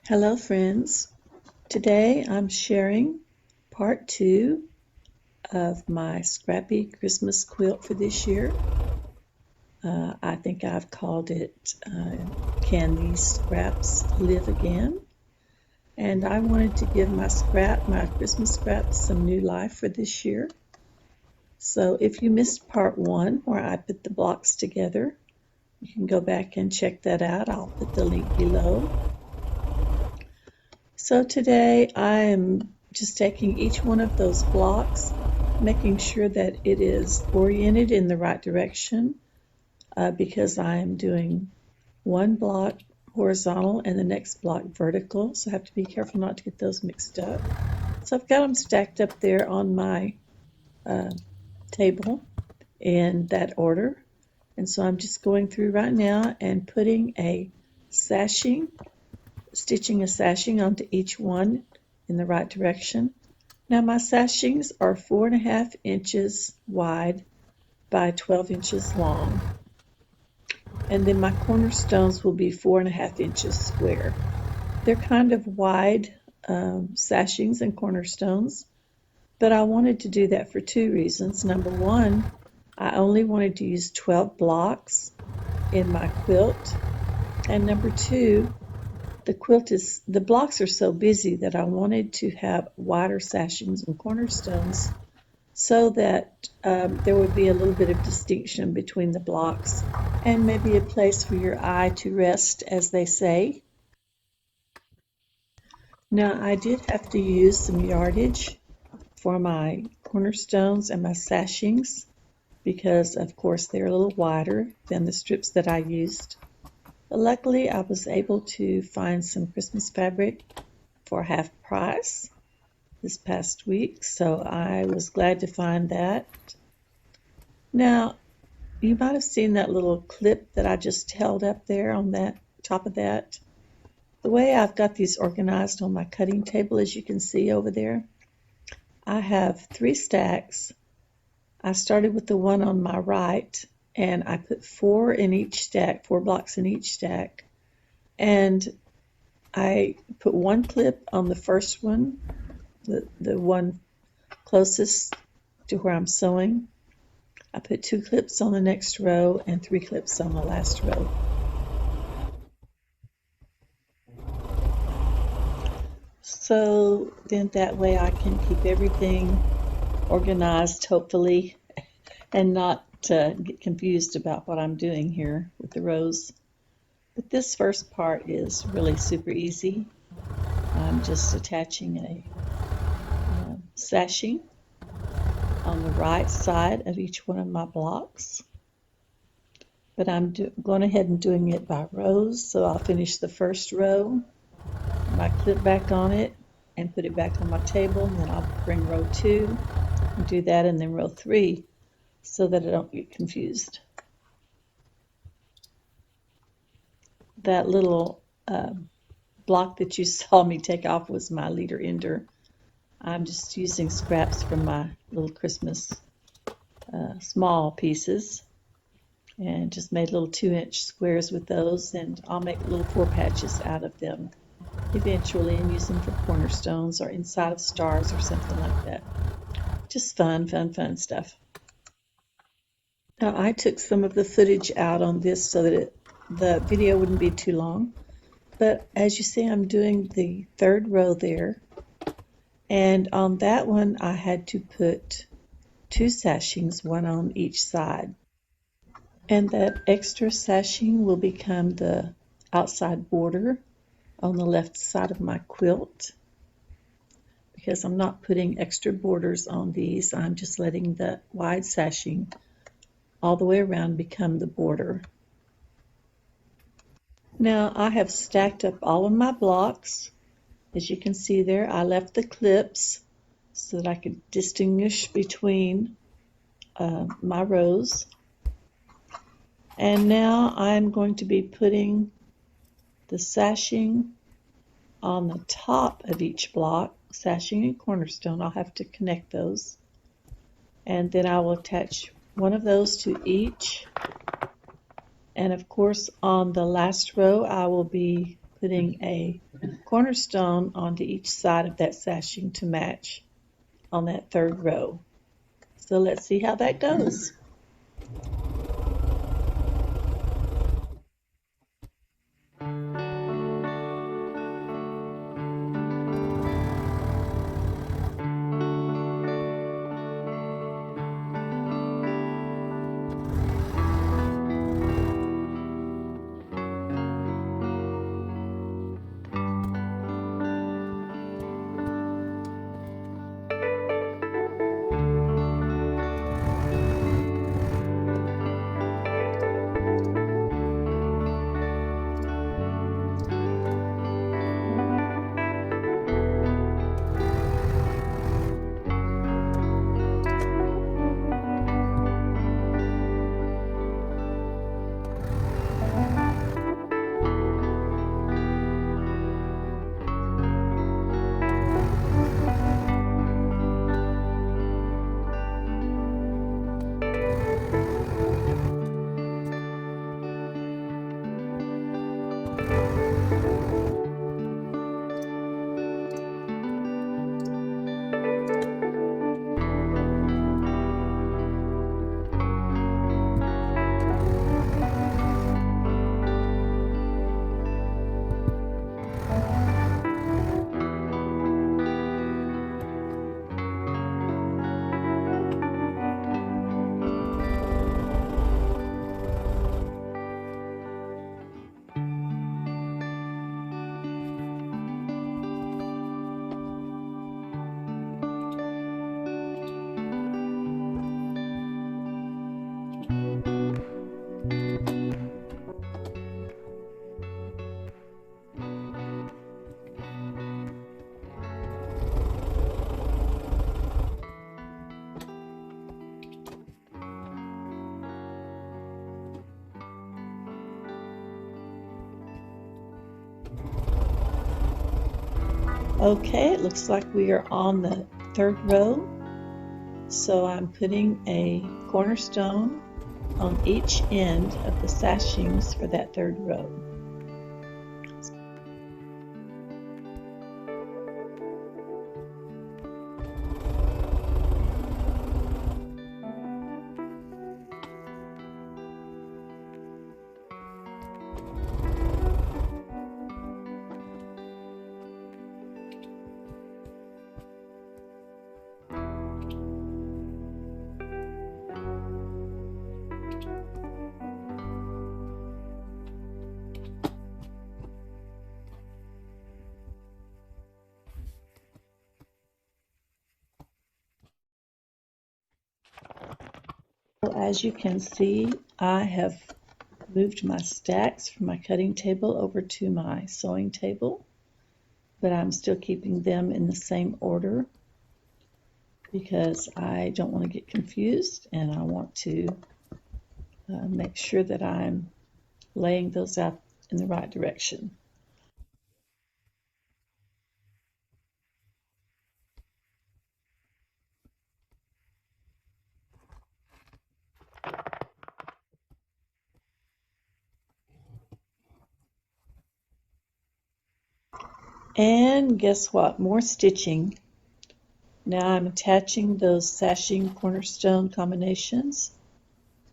Hello friends, today I'm sharing part 2 of my Scrappy Christmas quilt for this year. I think I've called it Can These Scraps Live Again? And I wanted to give my Christmas scraps some new life for this year. So if you missed part 1 where I put the blocks together, you can go back and check that out. I'll put the link below. So today I am just taking each one of those blocks, making sure that it is oriented in the right direction because I am doing one block horizontal and the next block vertical, so I have to be careful not to get those mixed up. So I've got them stacked up there on my table in that order, and so I'm just going through right now and putting a sashing, stitching a sashing onto each one in the right direction. Now my sashings are 4.5 inches wide by 12 inches long, and then my cornerstones will be 4.5 inches square. They're kind of wide sashings and cornerstones, but I wanted to do that for two reasons. Number one, I only wanted to use 12 blocks in my quilt, and number two, the blocks are so busy that I wanted to have wider sashings and cornerstones so that there would be a little bit of distinction between the blocks and maybe a place for your eye to rest, as they say. Now I did have to use some yardage for my cornerstones and my sashings because of course they're a little wider than the strips that I used. But luckily I was able to find some Christmas fabric for half price this past week, so I was glad to find that. Now you might have seen that little clip that I just held up there on that top of that. The way I've got these organized on my cutting table, as you can see over there, I have 3 stacks. I started with the one on my right, and I put 4 in each stack, 4 blocks in each stack, and I put one clip on the first one, the one closest to where I'm sewing. I put 2 clips on the next row and 3 clips on the last row. So then that way I can keep everything organized, hopefully, and not get confused about what I'm doing here with the rows. But this first part is really super easy. I'm just attaching a sashing on the right side of each one of my blocks. But I'm going ahead and doing it by rows, so I'll finish the first row, my clip back on it, and put it back on my table, and then I'll bring row 2 and do that, and then row 3, so that I don't get confused. That little block that you saw me take off was my leader ender. I'm just using scraps from my little Christmas small pieces, and just made little 2-inch squares with those, and I'll make little 4 patches out of them eventually and use them for cornerstones or inside of stars or something like that. Just fun stuff. Now I took some of the footage out on this so that the video wouldn't be too long, but as you see I'm doing the 3rd row there, and on that one I had to put 2 sashings, one on each side, and that extra sashing will become the outside border on the left side of my quilt. Because I'm not putting extra borders on these, I'm just letting the wide sashing all the way around become the border. Now I have stacked up all of my blocks. As you can see there, I left the clips so that I could distinguish between my rows. And now I'm going to be putting the sashing on the top of each block, sashing and cornerstone. I'll have to connect those, and then I will attach one of those to each, and of course on the last row I will be putting a cornerstone onto each side of that sashing to match on that third row. So let's see how that goes. Okay, it looks like we are on the third row. So I'm putting a cornerstone on each end of the sashings for that third row. As you can see, I have moved my stacks from my cutting table over to my sewing table, but I'm still keeping them in the same order because I don't want to get confused and I want to make sure that I'm laying those out in the right direction. And guess what? More stitching. Now I'm attaching those sashing cornerstone combinations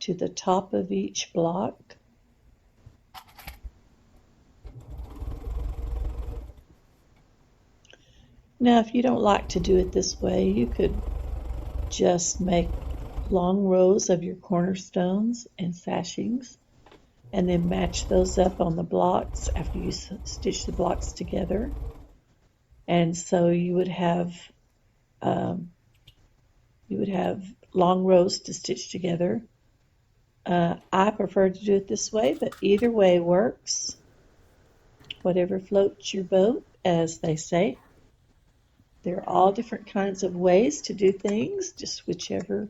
to the top of each block. Now if you don't like to do it this way, you could just make long rows of your cornerstones and sashings and then match those up on the blocks after you stitch the blocks together. And so um, you would have long rows to stitch together. I prefer to do it this way, but either way works. Whatever floats your boat, as they say. There are all different kinds of ways to do things, just whichever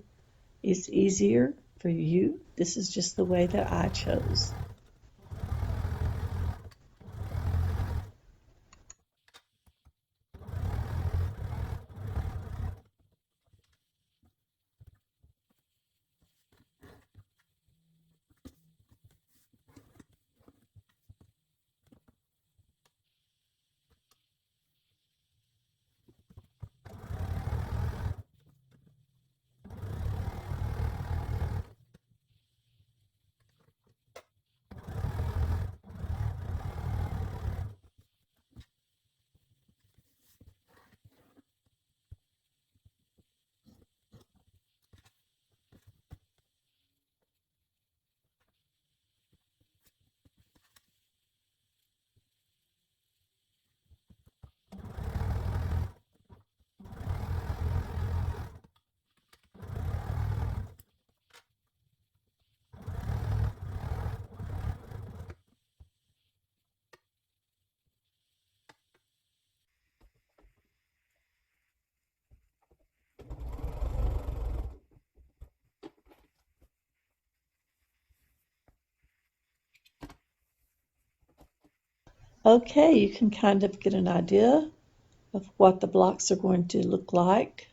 is easier for you. This is just the way that I chose. Okay, you can kind of get an idea of what the blocks are going to look like.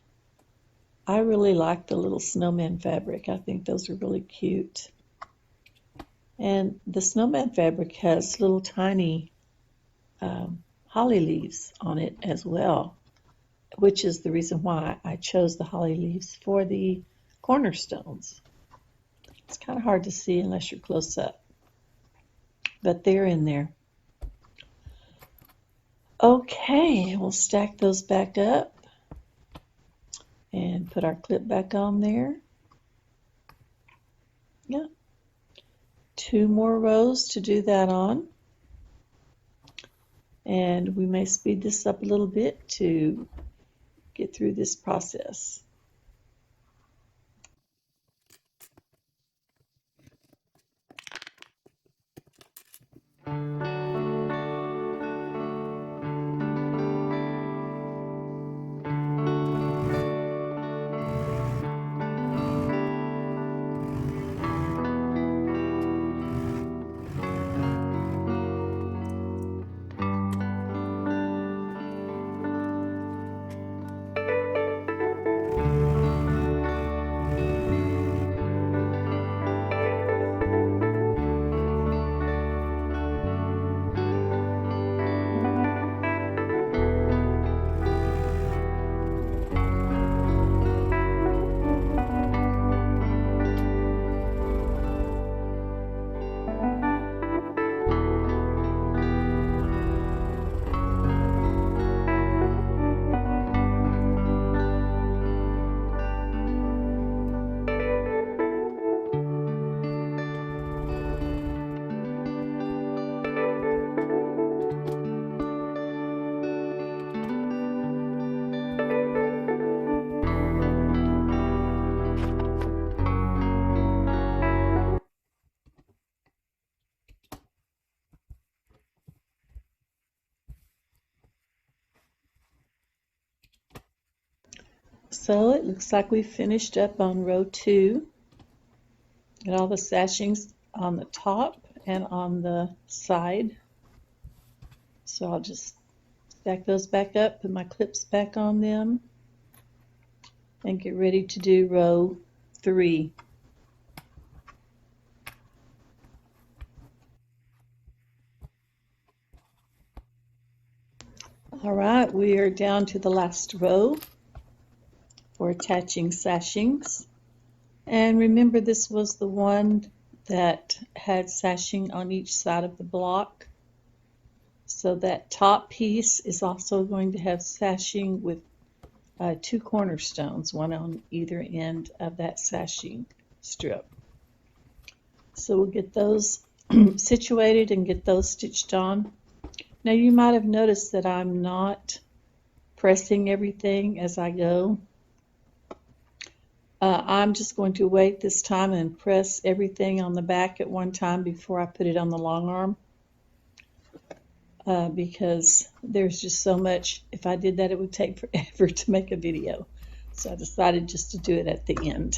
I really like the little snowman fabric. I think those are really cute. And the snowman fabric has little tiny holly leaves on it as well, which is the reason why I chose the holly leaves for the cornerstones. It's kind of hard to see unless you're close up, but they're in there. Okay, we'll stack those back up and put our clip back on there. Yeah, 2 more rows to do that on. And we may speed this up a little bit to get through this process. So it looks like we finished up on row 2. Got all the sashings on the top and on the side. So I'll just stack those back up, put my clips back on them, and get ready to do row 3. All right, we are down to the last row for attaching sashings. And remember, this was the one that had sashing on each side of the block. So that top piece is also going to have sashing with 2 cornerstones, one on either end of that sashing strip. So we'll get those situated and get those stitched on. Now you might have noticed that I'm not pressing everything as I go. I'm just going to wait this time and press everything on the back at one time before I put it on the long arm. Because there's just so much. If I did that, it would take forever to make a video. So I decided just to do it at the end.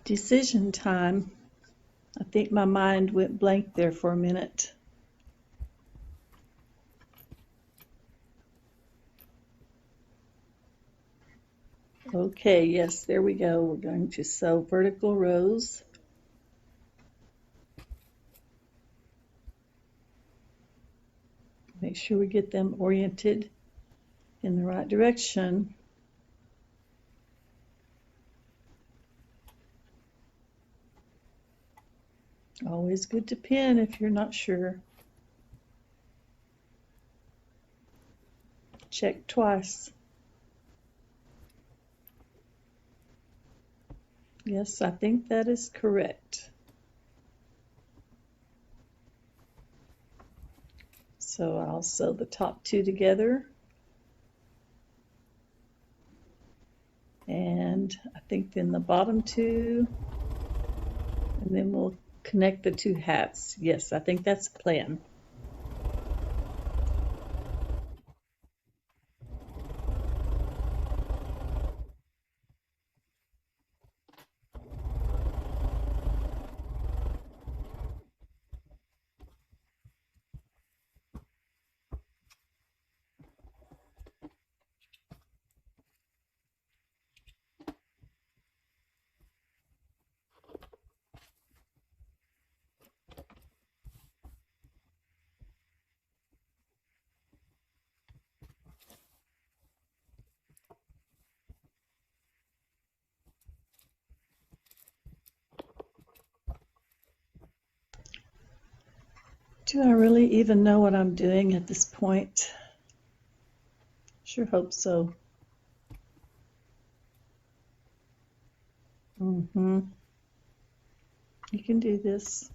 Decision time. I think my mind went blank there for a minute. Okay, yes, there we go. We're going to sew vertical rows. Make sure we get them oriented in the right direction. Always good to pin if you're not sure. Check twice. Yes, I think that is correct. So I'll sew the top two together. And I think then the bottom two, and then we'll connect the two hats. Yes, I think that's the plan. Do I really even know what I'm doing at this point? Sure hope so. You can do this.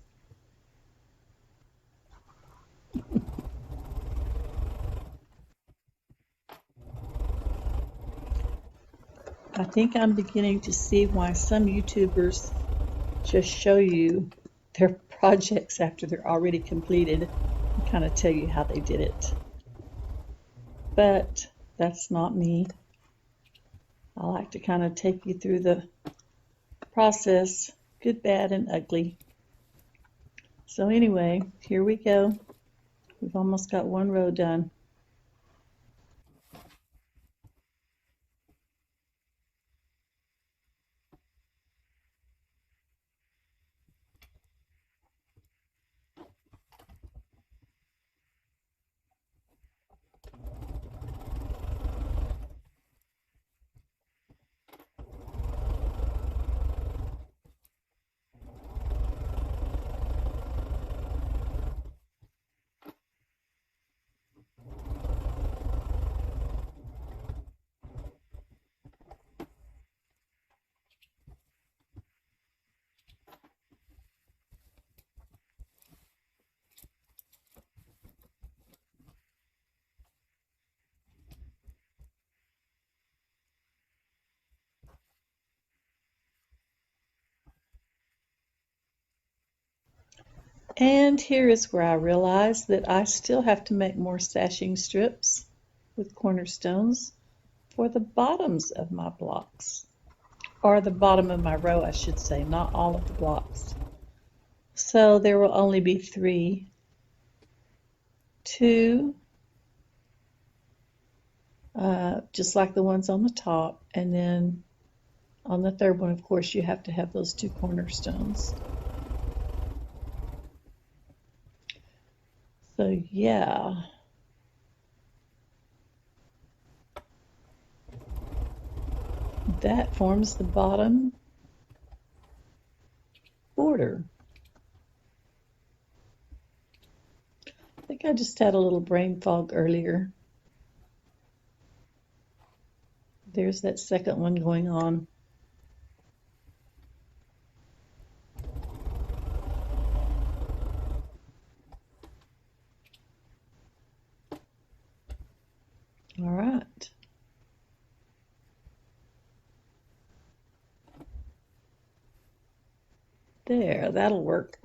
I think I'm beginning to see why some YouTubers just show you their projects after they're already completed and kind of tell you how they did it. But that's not me. I like to kind of take you through the process, good, bad, and ugly. So anyway, here we go. We've almost got one row done. And here is where I realize that I still have to make more sashing strips with cornerstones for the bottoms of my blocks, or the bottom of my row, I should say, not all of the blocks. So there will only be 3, 2, just like the ones on the top, and then on the third one, of course, you have to have those 2 cornerstones. So yeah, that forms the bottom border. I think I just had a little brain fog earlier. There's that second one going on. All right. There, that'll work.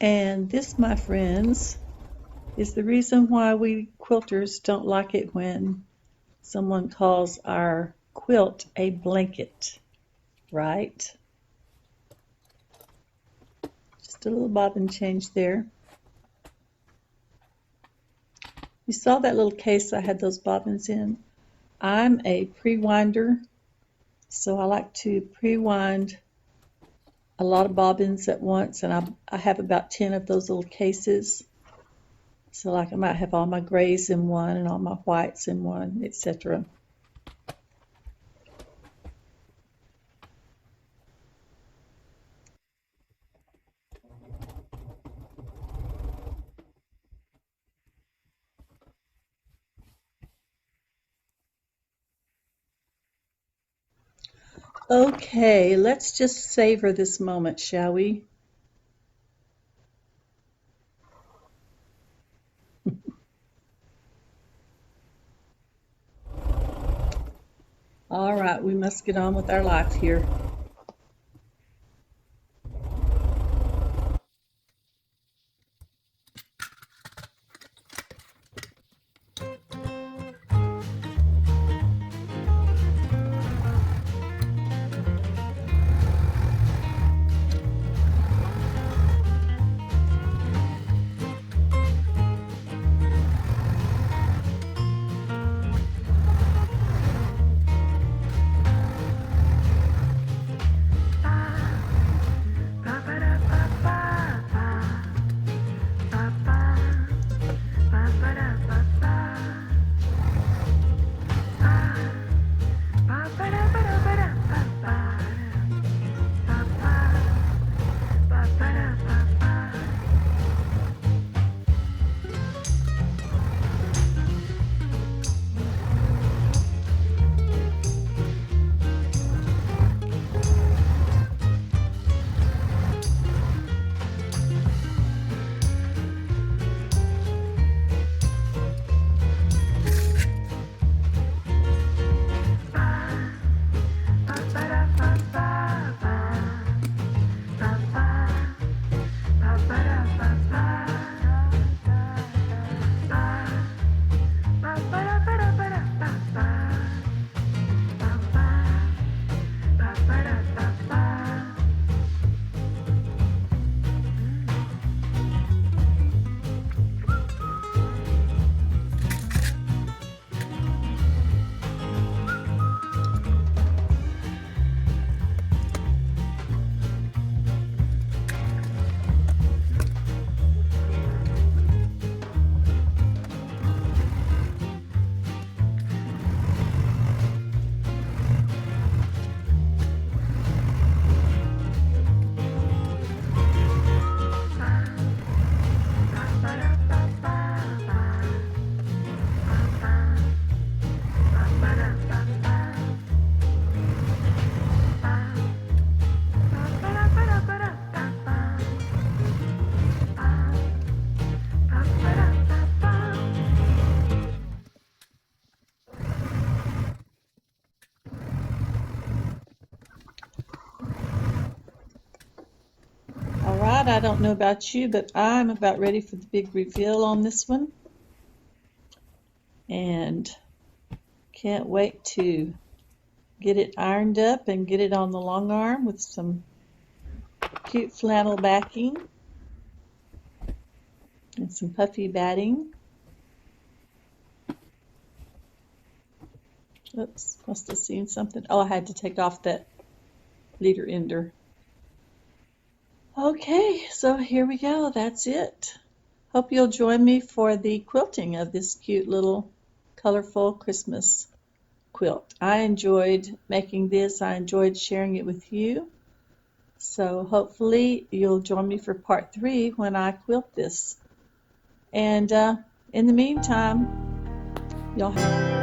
And this, my friends, is the reason why we quilters don't like it when someone calls our quilt a blanket, right? Just a little bobbin change there. You saw that little case I had those bobbins in? I'm a pre-winder, so I like to pre-wind a lot of bobbins at once, and I have about 10 of those little cases. So like I might have all my grays in one and all my whites in one, etc. Okay, let's just savor this moment, shall we? All right, we must get on with our life here. All right, I don't know about you, but I'm about ready for the big reveal on this one. And can't wait to get it ironed up and get it on the long arm with some cute flannel backing and some puffy batting. Oops, must have seen something. Oh, I had to take off that leader ender. Okay, so here we go. That's it. Hope you'll join me for the quilting of this cute little colorful Christmas quilt. I enjoyed making this. I enjoyed sharing it with you. So hopefully you'll join me for part 3 when I quilt this. And in the meantime, y'all have